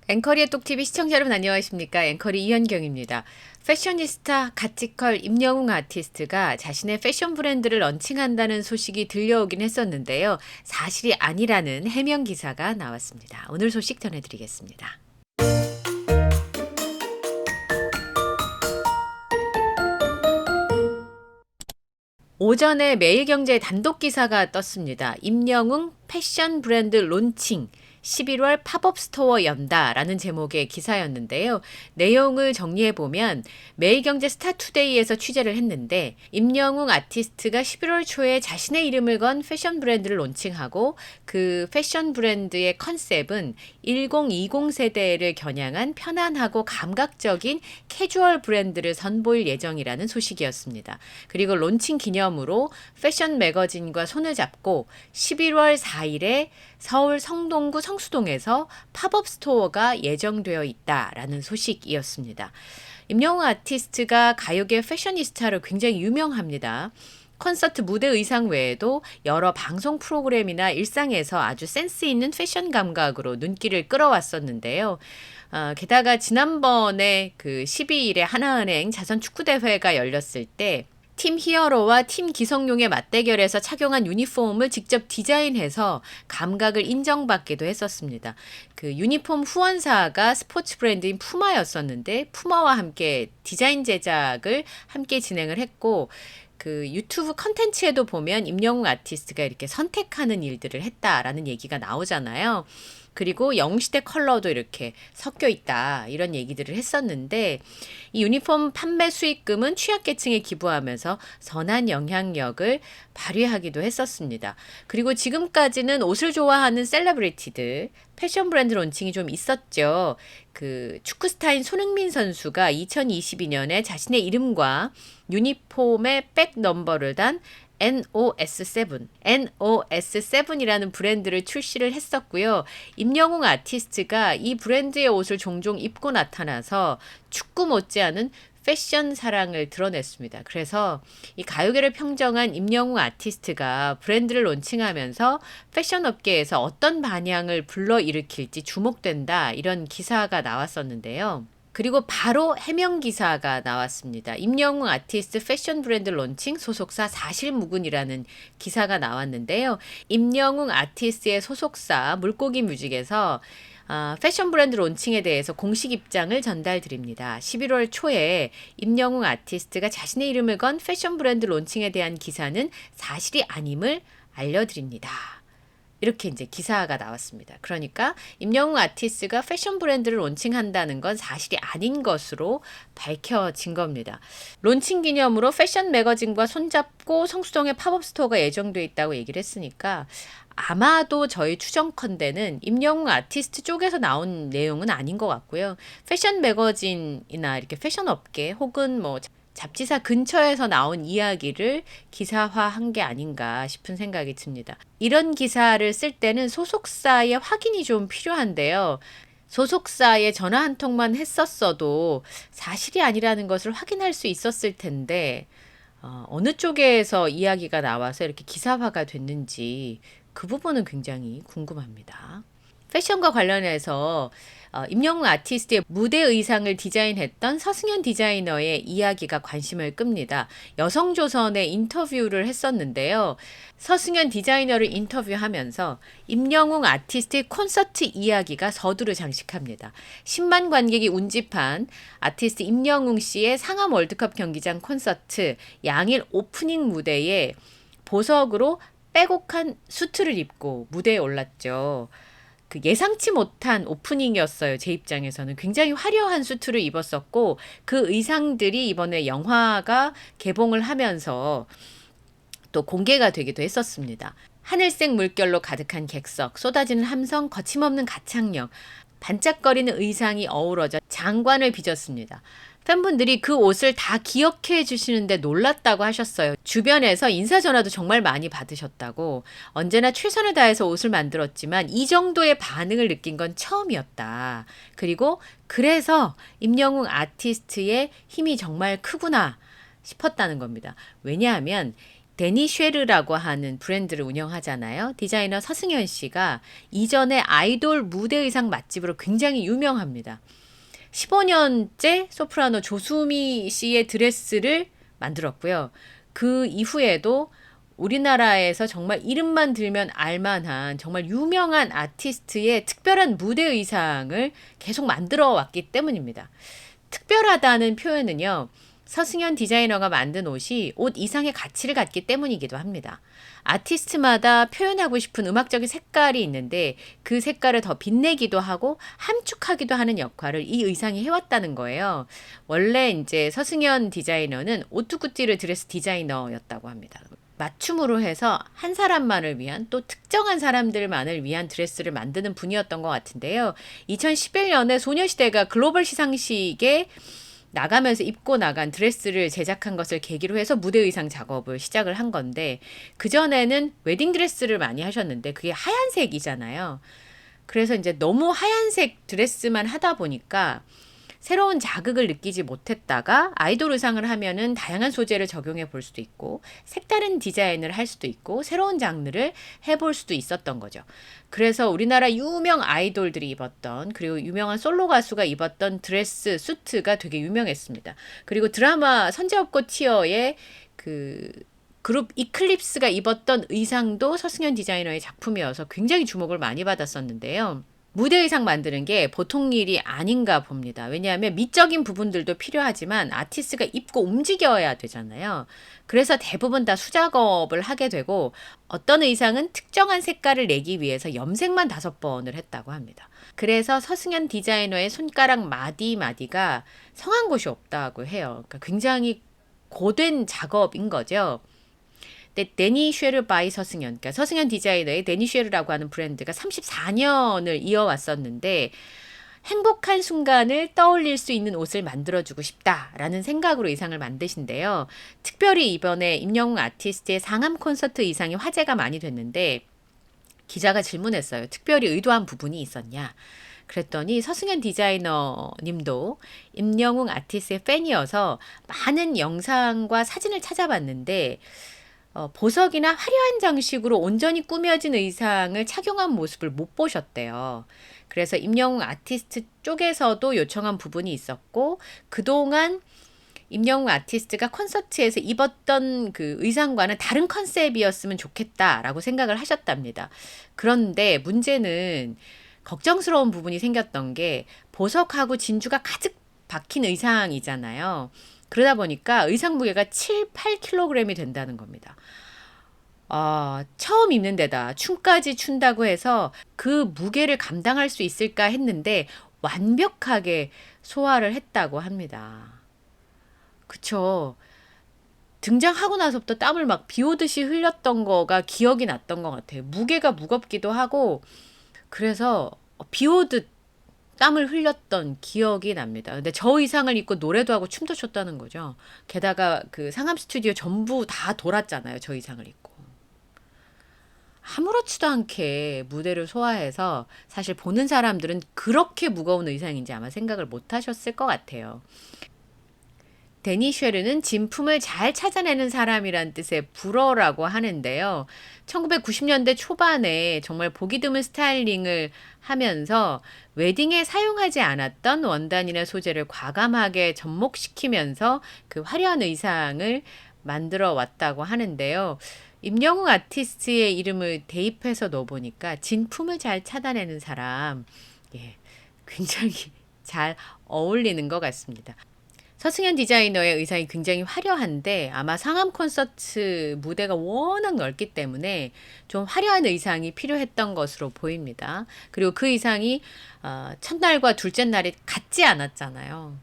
앵커리의 똑TV 시청자 여러분 안녕하십니까? 앵커리 이현경입니다. 패셔니스타 가치컬 임영웅 아티스트가 자신의 패션 브랜드를 런칭한다는 소식이 들려오긴 했었는데요. 사실이 아니라는 해명 기사가 나왔습니다. 오늘 소식 전해드리겠습니다. 오전에 매일경제 단독 기사가 떴습니다. 임영웅 패션 브랜드 론칭 11월 팝업 스토어 연다라는 제목의 기사였는데요. 내용을 정리해보면 매일경제 스타투데이에서 취재를 했는데 임영웅 아티스트가 11월 초에 자신의 이름을 건 패션 브랜드를 론칭하고 그 패션 브랜드의 컨셉은 1020 세대를 겨냥한 편안하고 감각적인 캐주얼 브랜드를 선보일 예정이라는 소식이었습니다. 그리고 론칭 기념으로 패션 매거진과 손을 잡고 11월 4일에 서울 성동구 성수동에서 팝업 스토어가 예정되어 있다라는 소식이었습니다. 임영웅 아티스트가 가요계 패셔니스타로 굉장히 유명합니다. 콘서트 무대 의상 외에도 여러 방송 프로그램이나 일상에서 아주 센스 있는 패션 감각으로 눈길을 끌어왔었는데요. 게다가 지난번에 그 12일에 하나은행 자선축구대회가 열렸을 때 팀 히어로와 팀 기성용의 맞대결에서 착용한 유니폼을 직접 디자인해서 감각을 인정받기도 했었습니다. 그 유니폼 후원사가 스포츠 브랜드인 푸마였었는데 푸마와 함께 디자인 제작을 함께 진행을 했고 그 유튜브 컨텐츠에도 보면 임영웅 아티스트가 이렇게 선택하는 일들을 했다라는 얘기가 나오잖아요. 그리고 영시대 컬러도 이렇게 섞여 있다 이런 얘기들을 했었는데 이 유니폼 판매 수익금은 취약계층에 기부하면서 선한 영향력을 발휘하기도 했었습니다. 그리고 지금까지는 옷을 좋아하는 셀러브리티들 패션 브랜드 론칭이 좀 있었죠. 그 축구 스타인 손흥민 선수가 2022년에 자신의 이름과 유니폼의 백 넘버를 단 NOS7이라는 브랜드를 출시를 했었고요. 임영웅 아티스트가 이 브랜드의 옷을 종종 입고 나타나서 축구 못지않은 패션 사랑을 드러냈습니다. 그래서 이 가요계를 평정한 임영웅 아티스트가 브랜드를 론칭하면서 패션 업계에서 어떤 반향을 불러일으킬지 주목된다 이런 기사가 나왔었는데요. 그리고 바로 해명 기사가 나왔습니다. 임영웅 아티스트 패션 브랜드 론칭 소속사 사실무근이라는 기사가 나왔는데요. 임영웅 아티스트의 소속사 물고기 뮤직에서 패션 브랜드 론칭에 대해서 공식 입장을 전달드립니다. 11월 초에 임영웅 아티스트가 자신의 이름을 건 패션 브랜드 론칭에 대한 기사는 사실이 아님을 알려드립니다. 이렇게 이제 기사가 나왔습니다. 그러니까 임영웅 아티스트가 패션 브랜드를 론칭한다는 건 사실이 아닌 것으로 밝혀진 겁니다. 론칭 기념으로 패션 매거진과 손잡고 성수동에 팝업 스토어가 예정돼 있다고 얘기를 했으니까 아마도 저희 추정컨대는 임영웅 아티스트 쪽에서 나온 내용은 아닌 것 같고요. 패션 매거진이나 이렇게 패션 업계 혹은 뭐 잡지사 근처에서 나온 이야기를 기사화한 게 아닌가 싶은 생각이 듭니다. 이런 기사를 쓸 때는 소속사의 확인이 좀 필요한데요. 소속사에 전화 한 통만 했었어도 사실이 아니라는 것을 확인할 수 있었을 텐데 어느 쪽에서 이야기가 나와서 이렇게 기사화가 됐는지 그 부분은 굉장히 궁금합니다. 패션과 관련해서 임영웅 아티스트의 무대 의상을 디자인했던 서승현 디자이너의 이야기가 관심을 끕니다. 여성조선에 인터뷰를 했었는데요. 서승현 디자이너를 인터뷰하면서 임영웅 아티스트의 콘서트 이야기가 서두를 장식합니다. 10만 관객이 운집한 아티스트 임영웅 씨의 상암 월드컵 경기장 콘서트 양일 오프닝 무대에 보석으로 빼곡한 수트를 입고 무대에 올랐죠. 그 예상치 못한 오프닝이었어요. 제 입장에서는 굉장히 화려한 수트를 입었었고 그 의상들이 이번에 영화가 개봉을 하면서 또 공개가 되기도 했었습니다. 하늘색 물결로 가득한 객석, 쏟아지는 함성, 거침없는 가창력, 반짝거리는 의상이 어우러져 장관을 빚었습니다. 팬분들이 그 옷을 다 기억해 주시는데 놀랐다고 하셨어요. 주변에서 인사 전화도 정말 많이 받으셨다고. 언제나 최선을 다해서 옷을 만들었지만 이 정도의 반응을 느낀 건 처음이었다. 그리고 그래서 임영웅 아티스트의 힘이 정말 크구나 싶었다는 겁니다. 왜냐하면 데니쉐르라고 하는 브랜드를 운영하잖아요. 디자이너 서승현 씨가 이전에 아이돌 무대 의상 맛집으로 굉장히 유명합니다. 15년째 소프라노 조수미 씨의 드레스를 만들었고요. 그 이후에도 우리나라에서 정말 이름만 들면 알만한 정말 유명한 아티스트의 특별한 무대 의상을 계속 만들어 왔기 때문입니다. 특별하다는 표현은요, 서승현 디자이너가 만든 옷이 옷 이상의 가치를 갖기 때문이기도 합니다. 아티스트마다 표현하고 싶은 음악적인 색깔이 있는데 그 색깔을 더 빛내기도 하고 함축하기도 하는 역할을 이 의상이 해왔다는 거예요. 원래 이제 서승현 디자이너는 오뚜꾸띠르 드레스 디자이너였다고 합니다. 맞춤으로 해서 한 사람만을 위한 또 특정한 사람들만을 위한 드레스를 만드는 분이었던 것 같은데요. 2011년에 소녀시대가 글로벌 시상식에 나가면서 입고 나간 드레스를 제작한 것을 계기로 해서 무대 의상 작업을 시작을 한 건데, 그전에는 웨딩 드레스를 많이 하셨는데 그게 하얀색이잖아요. 그래서 이제 너무 하얀색 드레스만 하다 보니까 새로운 자극을 느끼지 못했다가 아이돌 의상을 하면은 다양한 소재를 적용해 볼 수도 있고 색다른 디자인을 할 수도 있고 새로운 장르를 해볼 수도 있었던 거죠. 그래서 우리나라 유명 아이돌들이 입었던, 그리고 유명한 솔로 가수가 입었던 드레스, 수트가 되게 유명했습니다. 그리고 드라마 선제업고 티어의 그 그룹 이클립스가 입었던 의상도 서승현 디자이너의 작품이어서 굉장히 주목을 많이 받았었는데요. 무대 의상 만드는 게 보통 일이 아닌가 봅니다. 왜냐하면 미적인 부분들도 필요하지만 아티스트가 입고 움직여야 되잖아요. 그래서 대부분 다 수작업을 하게 되고, 어떤 의상은 특정한 색깔을 내기 위해서 염색만 5번을 했다고 합니다. 그래서 서승현 디자이너의 손가락 마디마디가 성한 곳이 없다고 해요. 그러니까 굉장히 고된 작업인 거죠. 데니쉐르 바이 서승현, 그러니까 서승현 디자이너의 데니쉐르라고 하는 브랜드가 34년을 이어왔었는데, 행복한 순간을 떠올릴 수 있는 옷을 만들어주고 싶다라는 생각으로 의상을 만드신데요. 특별히 이번에 임영웅 아티스트의 상암 콘서트 의상이 화제가 많이 됐는데, 기자가 질문했어요. 특별히 의도한 부분이 있었냐? 그랬더니 서승현 디자이너님도 임영웅 아티스트의 팬이어서 많은 영상과 사진을 찾아봤는데, 보석이나 화려한 장식으로 온전히 꾸며진 의상을 착용한 모습을 못 보셨대요. 그래서 임영웅 아티스트 쪽에서도 요청한 부분이 있었고, 그동안 임영웅 아티스트가 콘서트에서 입었던 그 의상과는 다른 컨셉이었으면 좋겠다라고 생각을 하셨답니다. 그런데 문제는 걱정스러운 부분이 생겼던 게, 보석하고 진주가 가득 박힌 의상이잖아요. 그러다 보니까 의상 무게가 7, 8kg이 된다는 겁니다. 처음 입는 데다 춤까지 춘다고 해서 그 무게를 감당할 수 있을까 했는데 완벽하게 소화를 했다고 합니다. 그쵸. 등장하고 나서부터 땀을 막 비 오듯이 흘렸던 거가 기억이 났던 것 같아요. 무게가 무겁기도 하고, 그래서 비 오듯 땀을 흘렸던 기억이 납니다. 근데 저 의상을 입고 노래도 하고 춤도 췄다는 거죠. 게다가 그 상암 스튜디오 전부 다 돌았잖아요. 저 의상을 입고. 아무렇지도 않게 무대를 소화해서 사실 보는 사람들은 그렇게 무거운 의상인지 아마 생각을 못 하셨을 것 같아요. 데니쉐르는 진품을 잘 찾아내는 사람이란 뜻의 불어라고 하는데요. 1990년대 초반에 정말 보기 드문 스타일링을 하면서 웨딩에 사용하지 않았던 원단이나 소재를 과감하게 접목시키면서 그 화려한 의상을 만들어 왔다고 하는데요. 임영웅 아티스트의 이름을 대입해서 넣어보니까 진품을 잘 찾아내는 사람, 예, 굉장히 잘 어울리는 것 같습니다. 서승현 디자이너의 의상이 굉장히 화려한데 아마 상암 콘서트 무대가 워낙 넓기 때문에 좀 화려한 의상이 필요했던 것으로 보입니다. 그리고 그 의상이 첫날과 둘째 날이 같지 않았잖아요.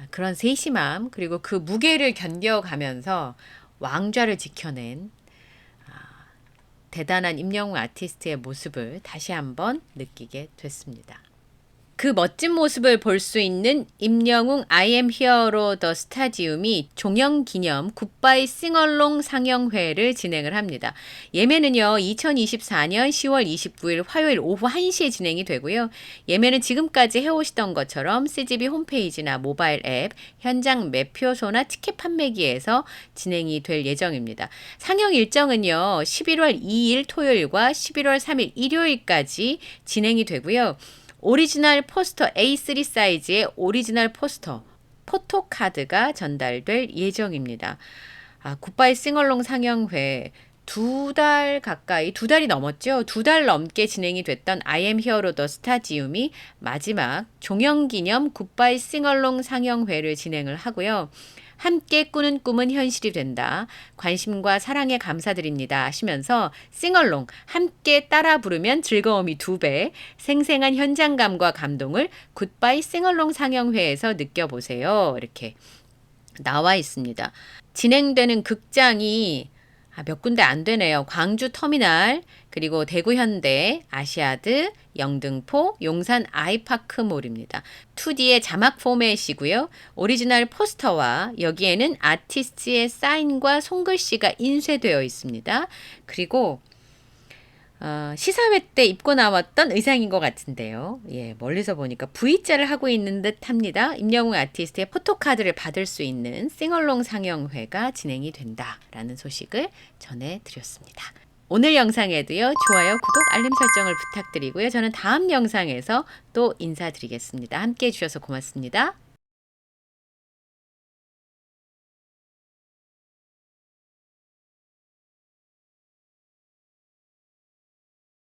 그런 세심함, 그리고 그 무게를 견뎌가면서 왕좌를 지켜낸 대단한 임영웅 아티스트의 모습을 다시 한번 느끼게 됐습니다. 그 멋진 모습을 볼 수 있는 임영웅 I am hero the 스타디움이 종영기념 굿바이 싱얼롱 상영회를 진행을 합니다. 예매는요 2024년 10월 29일 화요일 오후 1시에 진행이 되고요. 예매는 지금까지 해오시던 것처럼 CGV 홈페이지나 모바일 앱, 현장 매표소나 티켓 판매기에서 진행이 될 예정입니다. 상영 일정은요 11월 2일 토요일과 11월 3일 일요일까지 진행이 되고요. 오리지널 포스터 A3 사이즈의 오리지널 포스터, 포토카드가 전달될 예정입니다. 굿바이 싱얼롱 상영회 2달 가까이, 2달이 넘었죠. 2달 넘게 진행이 됐던 I am hero the 스타디움이 마지막 종영기념 굿바이 싱얼롱 상영회를 진행을 하고요. 함께 꾸는 꿈은 현실이 된다. 관심과 사랑에 감사드립니다. 하시면서 싱얼롱 함께 따라 부르면 즐거움이 2배, 생생한 현장감과 감동을 굿바이 싱얼롱 상영회에서 느껴보세요. 이렇게 나와 있습니다. 진행되는 극장이 몇 군데 안 되네요. 광주 터미널, 그리고 대구 현대, 아시아드, 영등포, 용산 아이파크몰입니다. 2D의 자막 포맷이고요. 오리지널 포스터와 여기에는 아티스트의 사인과 손글씨가 인쇄되어 있습니다. 그리고 시사회 때 입고 나왔던 의상인 것 같은데요. 예, 멀리서 보니까 V자를 하고 있는 듯 합니다. 임영웅 아티스트의 포토카드를 받을 수 있는 싱얼롱 상영회가 진행이 된다라는 소식을 전해드렸습니다. 오늘 영상에도요, 좋아요, 구독, 알림 설정을 부탁드리고요. 저는 다음 영상에서 또 인사드리겠습니다. 함께 해주셔서 고맙습니다.